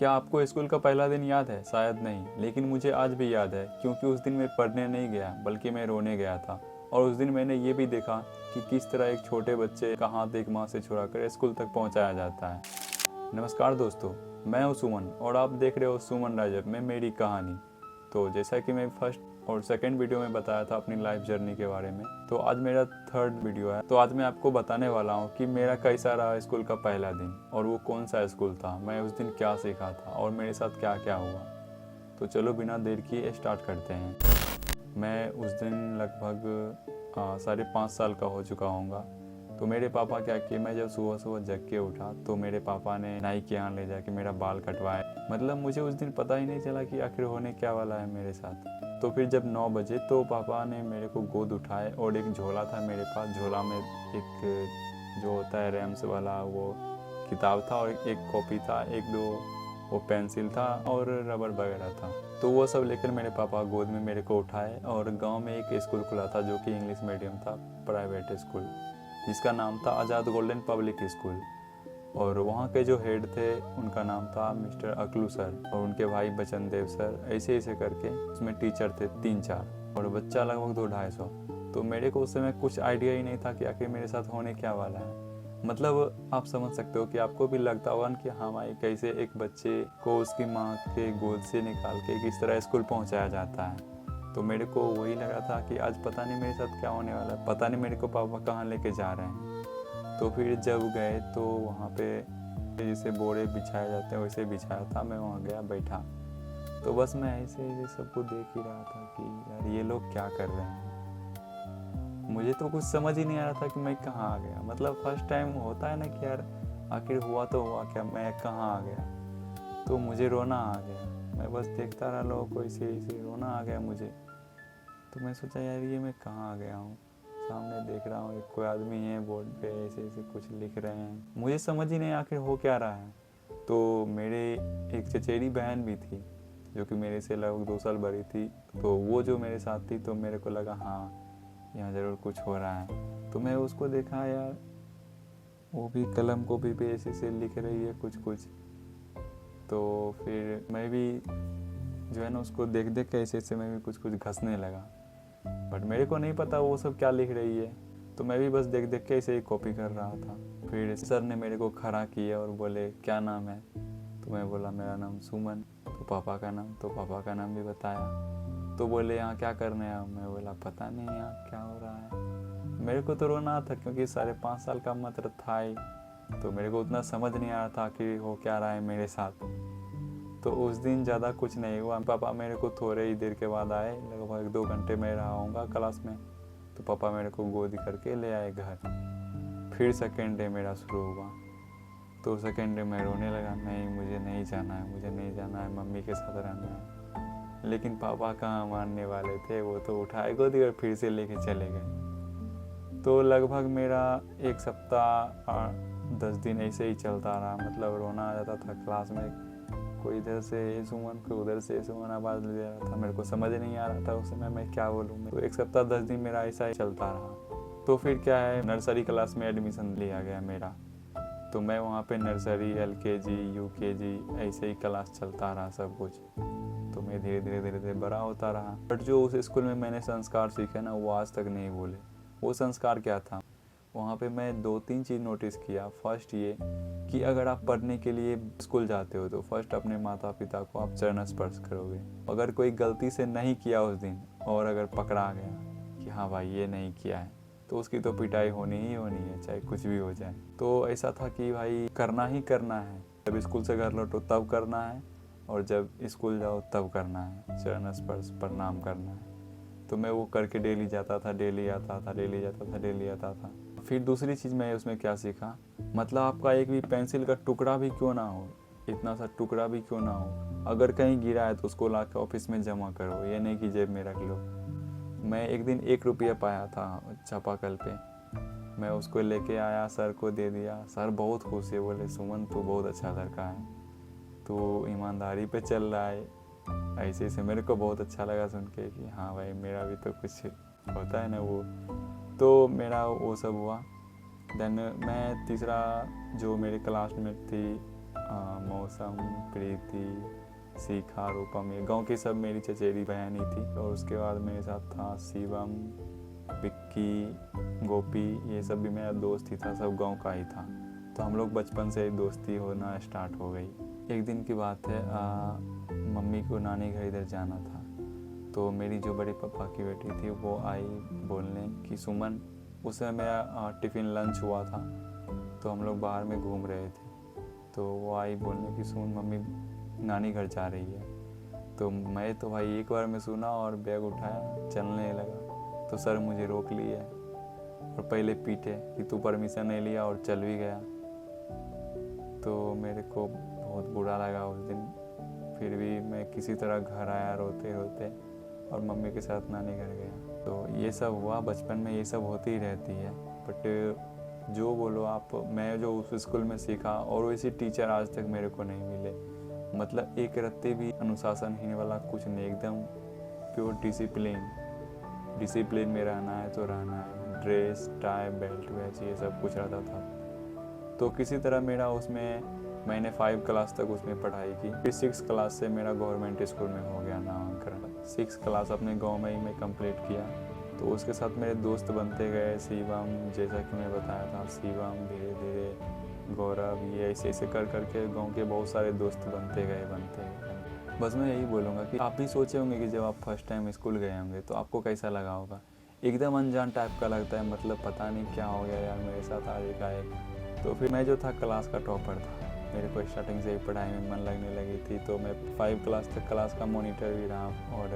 क्या आपको स्कूल का पहला दिन याद है? शायद नहीं, लेकिन मुझे आज भी याद है, क्योंकि उस दिन मैं पढ़ने नहीं गया बल्कि मैं रोने गया था। और उस दिन मैंने ये भी देखा कि किस तरह एक छोटे बच्चे का हाथ एक माँ से छुड़ाकर स्कूल तक पहुँचाया जाता है। नमस्कार दोस्तों, मैं हूँ सुमन और आप देख रहे हो सुमन राजब में मेरी कहानी। तो जैसा कि मैं फर्स्ट और सेकंड वीडियो में बताया था अपनी लाइफ जर्नी के बारे में, तो आज मेरा थर्ड वीडियो है। तो आज मैं आपको बताने वाला हूँ कि मेरा कैसा रहा स्कूल का पहला दिन और वो कौन सा स्कूल था, मैं उस दिन क्या सीखा था और मेरे साथ क्या क्या हुआ। तो चलो बिना देर किए स्टार्ट करते हैं। मैं उस दिन लगभग 5.5 साल का हो चुका होऊंगा। तो मेरे पापा क्या किए, मैं जब सुबह सुबह जग के उठा तो मेरे पापा ने नाई के यहाँ ले जाके मेरा बाल कटवाए। मतलब मुझे उस दिन पता ही नहीं चला कि आखिर होने क्या वाला है मेरे साथ। तो फिर जब 9 बजे तो पापा ने मेरे को गोद उठाए और एक झोला था मेरे पास। झोला में एक जो होता है रैम्स वाला वो किताब था और एक कॉपी था, एक दो वो पेंसिल था और रबड़ वगैरह था। तो वो सब लेकर मेरे पापा गोद में मेरे को उठाए और गांव में एक स्कूल खुला था जो कि इंग्लिश मीडियम था, प्राइवेट स्कूल, जिसका नाम था आज़ाद गोल्डन पब्लिक स्कूल। और वहाँ के जो हेड थे उनका नाम था मिस्टर अकलू सर और उनके भाई बचन देव सर। ऐसे ऐसे करके उसमें टीचर थे 3-4 और बच्चा लगभग 200-250। तो मेरे को उस समय कुछ आइडिया ही नहीं था कि आखिर मेरे साथ होने क्या वाला है। मतलब आप समझ सकते हो कि आपको भी लगता होगा कि हाँ भाई, कैसे एक बच्चे को उसकी माँ के गोद से निकाल के किस तरह स्कूल पहुँचाया जाता है। तो मेरे को वही लगा था कि आज पता नहीं मेरे साथ क्या होने वाला है, पता नहीं मेरे को पापा कहाँ लेके जा रहे हैं। तो फिर जब गए तो वहाँ पे जैसे बोरे बिछाए जाते हैं वैसे बिछाया था। मैं वहाँ गया, बैठा, तो बस मैं ऐसे ऐसे सबको देख ही रहा था कि यार ये लोग क्या कर रहे हैं। मुझे तो कुछ समझ ही नहीं आ रहा था कि मैं कहाँ आ गया। मतलब फर्स्ट टाइम होता है ना कि यार आखिर हुआ तो हुआ क्या, मैं कहाँ आ गया। तो मुझे रोना आ गया। मैं बस देखता रहा लोगों को, ऐसे ऐसे रोना आ गया मुझे। तो मैं सोचा यार ये मैं कहाँ आ गया हूँ। सामने देख रहा हूँ एक कोई आदमी है, बोर्ड पे ऐसे ऐसे कुछ लिख रहे हैं, मुझे समझ ही नहीं आखिर हो क्या रहा है। तो मेरे एक चचेरी बहन भी थी जो कि मेरे से लगभग 2 साल बड़ी थी। तो वो जो मेरे साथ थी, तो मेरे को लगा हाँ यहाँ ज़रूर कुछ हो रहा है। तो मैं उसको देखा यार, वो भी कलम को भी ऐसे ऐसे लिख रही है कुछ कुछ। तो फिर मैं भी जो है ना उसको देख देख के ऐसे ऐसे मैं भी कुछ कुछ घसने लगा। बट मेरे को नहीं पता वो सब क्या लिख रही है। तो मैं भी बस देख देख के ऐसे ही कॉपी कर रहा था। फिर सर ने मेरे को खड़ा किया और बोले क्या नाम है। तो मैं बोला मेरा नाम सुमन। तो पापा का नाम, तो पापा का नाम भी बताया। तो बोले यहाँ क्या करने आया। मैं बोला पता नहीं यहाँ क्या हो रहा है। मेरे को तो रोना था क्योंकि 5.5 साल का मात्र था ही। तो मेरे को उतना समझ नहीं आ रहा था कि हो क्या रहा है मेरे साथ। तो उस दिन ज़्यादा कुछ नहीं हुआ। पापा मेरे को थोड़े ही देर के बाद आए, लगभग 2 घंटे में रहा होऊंगा क्लास में। तो पापा मेरे को गोद करके ले आए घर। फिर सेकेंड डे मेरा शुरू हुआ। तो सेकेंड डे मैं रोने लगा, नहीं मुझे नहीं जाना है, मुझे नहीं जाना है, मम्मी के साथ रहना है। लेकिन पापा कहाँ मानने वाले थे, वो तो उठाए गोदी और फिर से लेके चले गए। तो लगभग मेरा 1 सप्ताह 10 दिन ऐसे ही चलता रहा। मतलब रोना आ जाता था क्लास में, कोई इधर से सुमन, कोई उधर से सुमन आवाज़ ले रहा था। मेरे को समझ नहीं आ रहा था उस समय मैं क्या बोलूँ। तो 1 सप्ताह 10 दिन मेरा ऐसा ही चलता रहा। तो फिर क्या है, नर्सरी क्लास में एडमिशन लिया गया मेरा। तो मैं वहाँ पे नर्सरी, LKG, UKG ऐसे ही क्लास चलता रहा सब कुछ। तो मैं धीरे धीरे धीरे धीरे बड़ा होता रहा। बट जो उस स्कूल में मैंने संस्कार सीखे ना, वो आज तक नहीं भूले। वो संस्कार क्या था, वहाँ पे मैं 2-3 चीज़ नोटिस किया। फर्स्ट ये कि अगर आप पढ़ने के लिए स्कूल जाते हो तो फर्स्ट अपने माता पिता को आप चरण स्पर्श करोगे। अगर कोई गलती से नहीं किया उस दिन और अगर पकड़ा गया कि हाँ भाई ये नहीं किया है, तो उसकी तो पिटाई होनी ही होनी है, चाहे कुछ भी हो जाए। तो ऐसा था कि भाई करना ही करना है। जब स्कूल से घर लौटो तब करना है और जब स्कूल जाओ तब करना है, चरण स्पर्श प्रणाम करना है। तो मैं वो करके डेली जाता था, डेली आता था, डेली जाता था, डेली आता था। फिर दूसरी चीज़ मैं उसमें क्या सीखा, मतलब आपका एक भी पेंसिल का टुकड़ा भी क्यों ना हो, इतना सा टुकड़ा भी क्यों ना हो, अगर कहीं गिरा है तो उसको ला के ऑफिस में जमा करो, ये नहीं कि जेब में रख लो। मैं एक दिन 1 रुपया पाया था चापाकल पे, मैं उसको लेके आया, सर को दे दिया। सर बहुत खुश है, बोले सुमन तू बहुत अच्छा लड़का है, तू ईमानदारी पे चल रहा है। ऐसे ऐसे मेरे को बहुत अच्छा लगा सुन के कि हाँ भाई मेरा भी तो कुछ होता है ना वो। तो मेरा वो सब हुआ। देन मैं तीसरा, जो मेरे क्लासमेट थी मौसम, प्रीति, शिखा, रूपम, ये गांव की सब मेरी चचेरी बहन ही थी। और उसके बाद मेरे साथ था शिवम, विक्की, गोपी, ये सब भी मेरा दोस्त ही था, सब गांव का ही था। तो हम लोग बचपन से ही दोस्ती होना स्टार्ट हो गई। एक दिन की बात है, मम्मी को नानी घर इधर जाना था। तो मेरी जो बड़े पापा की बेटी थी वो आई बोलने कि सुमन, उस समय मेरा टिफ़िन लंच हुआ था, तो हम लोग बाहर में घूम रहे थे। तो वो आई बोलने कि सुन, मम्मी नानी घर जा रही है। तो मैं तो भाई एक बार में सुना और बैग उठाया, चलने लगा। तो सर मुझे रोक लिए और पहले पीटे कि तू परमिशन नहीं लिया और चल भी गया। तो मेरे को बहुत बुरा लगा उस दिन। फिर भी मैं किसी तरह घर आया रोते रोते और मम्मी के साथ नानी घर गया। तो ये सब हुआ बचपन में, ये सब होती ही रहती है। बट जो बोलो आप, मैं जो उस स्कूल में सीखा और वैसे टीचर आज तक मेरे को नहीं मिले। मतलब एक रत्ते भी अनुशासनहीन वाला कुछ नहीं, एकदम प्योर डिसिप्लिन में रहना है तो रहना है। ड्रेस, टाई, बेल्ट, बैच, ये सब कुछ रहता था। तो किसी तरह मेरा उसमें, मैंने 5 क्लास तक उसमें पढ़ाई की। फिर 6 क्लास से मेरा गवर्नमेंट स्कूल में हो गया नामांकन। 6 क्लास अपने गांव में ही मैं कंप्लीट किया। तो उसके साथ मेरे दोस्त बनते गए। शिवम, जैसा कि मैं बताया था, शिवम, धीरे धीरे गौरव, ये ऐसे ऐसे कर करके गांव के बहुत सारे दोस्त बनते गए। बस मैं यही बोलूँगा कि आप भी सोचे होंगे कि जब आप फर्स्ट टाइम स्कूल गए होंगे तो आपको कैसा लगा होगा। एकदम अनजान टाइप का लगता है, मतलब पता नहीं क्या हो गया यार मेरे साथ आज एकाएक। तो फिर मैं जो था क्लास का टॉपर था। मेरे को स्टार्टिंग से ही पढ़ाई में मन लगने लगी थी। तो मैं 5 क्लास तक क्लास का मॉनिटर भी रहा और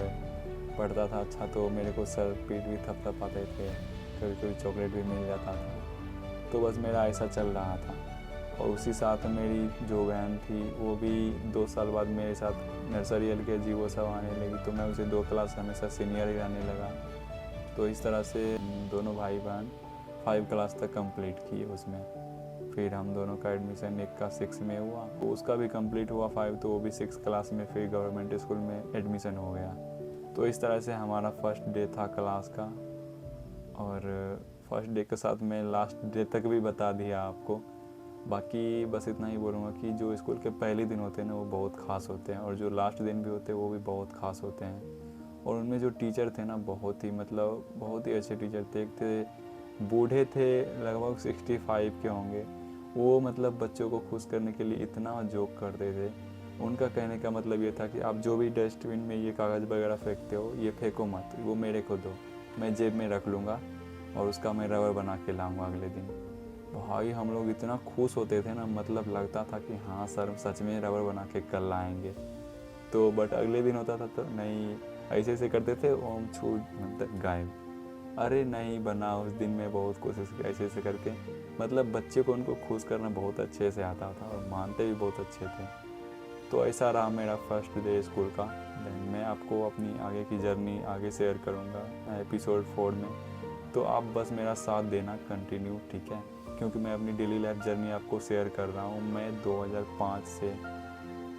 पढ़ता था अच्छा। तो मेरे को सर पीठ भी थपथपाते थे, कभी कभी चॉकलेट भी मिल जाता था। तो बस मेरा ऐसा चल रहा था। और उसी साथ मेरी जो बहन थी वो भी 2 साल बाद मेरे साथ नर्सरी LKG वो सब आने लगी। तो मैं उसे 2 क्लास हमेशा सीनियर ही रहने लगा। तो इस तरह से दोनों भाई बहन 5 क्लास तक कंप्लीट किए उसमें। फिर हम दोनों का एडमिशन, एक का 6 में हुआ, तो उसका भी कंप्लीट हुआ 5, तो वो भी 6 क्लास में फिर गवर्नमेंट स्कूल में एडमिशन हो गया। तो इस तरह से हमारा फर्स्ट डे था क्लास का। और फर्स्ट डे के साथ मैं लास्ट डे तक भी बता दिया आपको। बाकी बस इतना ही बोलूँगा कि जो स्कूल के पहले दिन होते हैं ना वो बहुत ख़ास होते हैं, और जो लास्ट दिन भी होते हैं वो भी बहुत ख़ास होते हैं। और उनमें जो टीचर थे ना बहुत ही अच्छे टीचर थे। एक थे बूढ़े थे, लगभग 65 के होंगे। वो मतलब बच्चों को खुश करने के लिए इतना जोक करते थे। उनका कहने का मतलब ये था कि आप जो भी डस्टबिन में ये कागज़ वगैरह फेंकते हो ये फेंको मत, वो मेरे को दो, मैं जेब में रख लूँगा और उसका मैं रबर बना के लाऊंगा अगले दिन। भाई हम लोग इतना खुश होते थे ना, मतलब लगता था कि हाँ सर सच में रबर बना के कल लाएंगे। तो बट अगले दिन होता था तो नहीं, ऐसे ऐसे करते थे, ओम छू मतलब गायब। अरे नहीं बना, उस दिन मैं बहुत कोशिश की ऐसे ऐसे करके। मतलब बच्चे को उनको खुश करना बहुत अच्छे से आता था और मानते भी बहुत अच्छे थे। तो ऐसा रहा मेरा फर्स्ट डे स्कूल का। देन मैं आपको अपनी आगे की जर्नी आगे शेयर करूँगा एपिसोड 4 में। तो आप बस मेरा साथ देना कंटिन्यू, ठीक है, क्योंकि मैं अपनी डेली लाइफ जर्नी आपको शेयर कर रहा हूँ। मैं 2005 से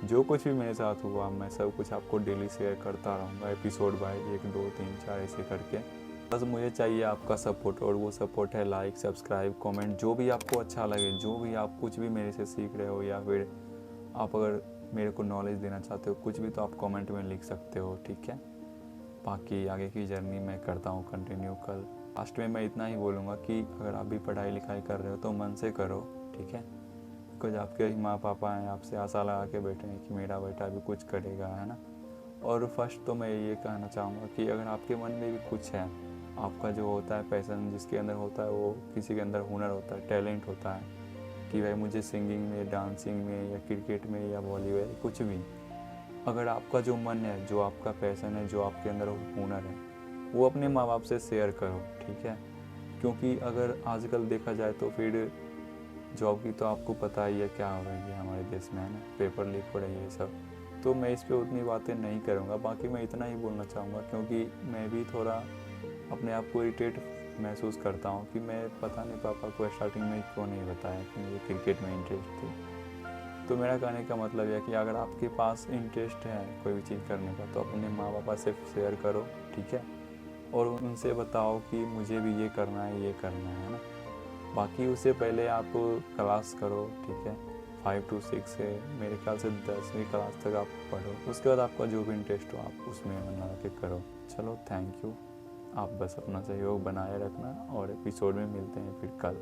जो कुछ भी मेरे साथ हुआ मैं सब कुछ आपको डेली शेयर करता रहूँगा, एपिसोड बाय 1 2 3 4 ऐसे करके। बस मुझे चाहिए आपका सपोर्ट, और वो सपोर्ट है लाइक, सब्सक्राइब, कमेंट, जो भी आपको अच्छा लगे, जो भी आप कुछ भी मेरे से सीख रहे हो, या फिर आप अगर मेरे को नॉलेज देना चाहते हो कुछ भी, तो आप कमेंट में लिख सकते हो, ठीक है। बाकी आगे की जर्नी मैं करता हूँ कंटिन्यू कल। लास्ट में मैं इतना ही बोलूँगा कि अगर आप भी पढ़ाई लिखाई कर रहे हो तो मन से करो, ठीक है। कुछ आपके माँ पापा हैं, आपसे आशा लगा के बैठे हैं कि मेरा बेटा भी कुछ करेगा, है ना। और फर्स्ट तो मैं ये कहना चाहूँगा कि अगर आपके मन में भी कुछ है, आपका जो होता है पैसन जिसके अंदर होता है, वो किसी के अंदर हुनर होता है, टैलेंट होता है कि भाई मुझे सिंगिंग में, डांसिंग में, या क्रिकेट में, या वॉलीबॉल, कुछ भी, अगर आपका जो मन है, जो आपका पैसन है, जो आपके अंदर हुनर है, वो अपने माँ बाप से शेयर करो, ठीक है। क्योंकि अगर आजकल देखा जाए तो फिर जॉब की तो आपको पता ही है क्या हो रही है हमारे देश में, है ना, पेपर लीक हो रही है ये सब। तो मैं इस पे उतनी बातें नहीं करूँगा। बाकी मैं इतना ही बोलना चाहूँगा, क्योंकि मैं भी थोड़ा अपने आप को इरिटेट महसूस करता हूँ कि मैं पता नहीं पापा को स्टार्टिंग में क्यों नहीं बताया कि मुझे क्रिकेट में इंटरेस्ट थी। तो मेरा कहने का मतलब है कि अगर आपके पास इंटरेस्ट है कोई भी चीज़ करने का, तो अपने माँ पापा से शेयर करो, ठीक है, और उनसे बताओ कि मुझे भी ये करना है, ये करना है ना। बाकी उससे पहले आप क्लास करो, ठीक है, 5 to 6 से मेरे ख्याल से 10वीं क्लास तक आप पढ़ो, उसके बाद आपका जो भी इंटरेस्ट हो आप उसमें बना के करो। चलो थैंक यू, आप बस अपना सहयोग बनाए रखना और एपिसोड में मिलते हैं फिर कल।